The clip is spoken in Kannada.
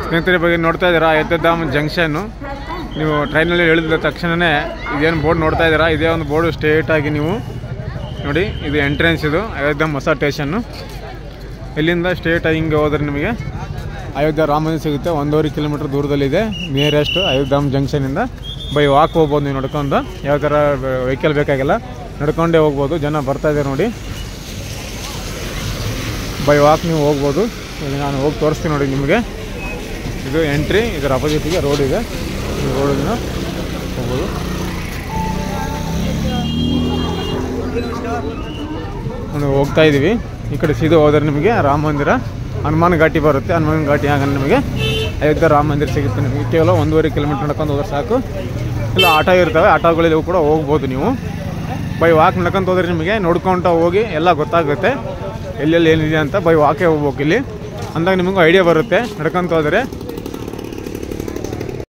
ಸ್ನೇಹಿತರೆ ಬಗ್ಗೆ ನೋಡ್ತಾ ಇದ್ದೀರಾ ಅಯೋಧ್ಯಧಾಮ್ ಜಂಕ್ಷನ್ನು. ನೀವು ಟ್ರೈನಲ್ಲಿ ಇಳಿದ ತಕ್ಷಣವೇ ಇದೇನು ಬೋರ್ಡ್ ನೋಡ್ತಾ ಇದ್ದೀರಾ, ಇದೇ ಒಂದು ಬೋರ್ಡು ಸ್ಟ್ರೇಟಾಗಿ ನೀವು ನೋಡಿ, ಇದು ಎಂಟ್ರೆನ್ಸ್, ಇದು ಅಯೋಧ್ಯಧಾಮ್ ಹೊಸ ಸ್ಟೇಷನ್ನು. ಇಲ್ಲಿಂದ ಸ್ಟ್ರೇಟಾಗಿ ಹಿಂಗೆ ಹೋದರೆ ನಿಮಗೆ ಅಯೋಧ್ಯೆ ರಾಮ ಮಂದಿರ ಸಿಗುತ್ತೆ. 1.5 ಕಿಲೋಮೀಟರ್ ದೂರದಲ್ಲಿದೆ ನಿಯರೆಸ್ಟ್ ಅಯೋಧ್ಯಧಾಮ್ ಜಂಕ್ಷನಿಂದ. ಬೈ ವಾಕ್ ಹೋಗ್ಬೋದು ನೀವು ನಡ್ಕೊಂಡು, ಯಾವ ಥರ ವೆಹಿಕಲ್ ಬೇಕಾಗಿಲ್ಲ, ನಡ್ಕೊಂಡೇ ಹೋಗ್ಬೋದು. ಜನ ಬರ್ತಾಯಿದ್ದಾರೆ ನೋಡಿ, ಬೈ ವಾಕ್ ನೀವು ಹೋಗ್ಬೋದು. ಈಗ ನಾನು ಹೋಗಿ ತೋರಿಸ್ತೀನಿ ನೋಡಿ ನಿಮಗೆ. ಇದು ಎಂಟ್ರಿ, ಇದರ ಅಪೋಸಿಟಿಗೆ ರೋಡ್ ಇದೆ, ಈ ರೋಡಿನ ಹೋಗ್ಬೋದು. ನಾವು ಹೋಗ್ತಾ ಇದ್ದೀವಿ. ಈ ಕಡೆ ಸೀದಾ ಹೋದರೆ ನಿಮಗೆ ರಾಮ ಮಂದಿರ, ಹನುಮಾನ್ ಘಾಟಿ ಬರುತ್ತೆ. ಹನುಮಾನ್ ಘಾಟಿ ಆಗ ನಿಮಗೆ ಅಯೋಧ್ಯೆ ರಾಮ ಮಂದಿರ ಸಿಗುತ್ತೆ. ನಿಮಗೆ ಕೇವಲ 1.5 ಕಿಲೋಮೀಟರ್ ನಡ್ಕೊಂಡು ಹೋದ್ರೆ ಸಾಕು. ಇಲ್ಲ ಆಟೋ ಇರ್ತವೆ, ಆಟೋಗಳಲ್ಲಿ ಕೂಡ ಹೋಗ್ಬೋದು ನೀವು. ಬೈ ವಾಕ್ ನಡ್ಕೊಂಡು ಹೋದರೆ ನಿಮಗೆ ನೋಡ್ಕೊತ ಹೋಗಿ ಎಲ್ಲ ಗೊತ್ತಾಗುತ್ತೆ ಎಲ್ಲೆಲ್ಲಿ ಏನಿದೆ ಅಂತ. ಬೈ ವಾಕೇ ಹೋಗ್ಬೇಕು ಇಲ್ಲಿ ಅಂದಾಗ ನಿಮಗೂ ಐಡಿಯಾ ಬರುತ್ತೆ. ನಡ್ಕೊತ ಹೋದರೆ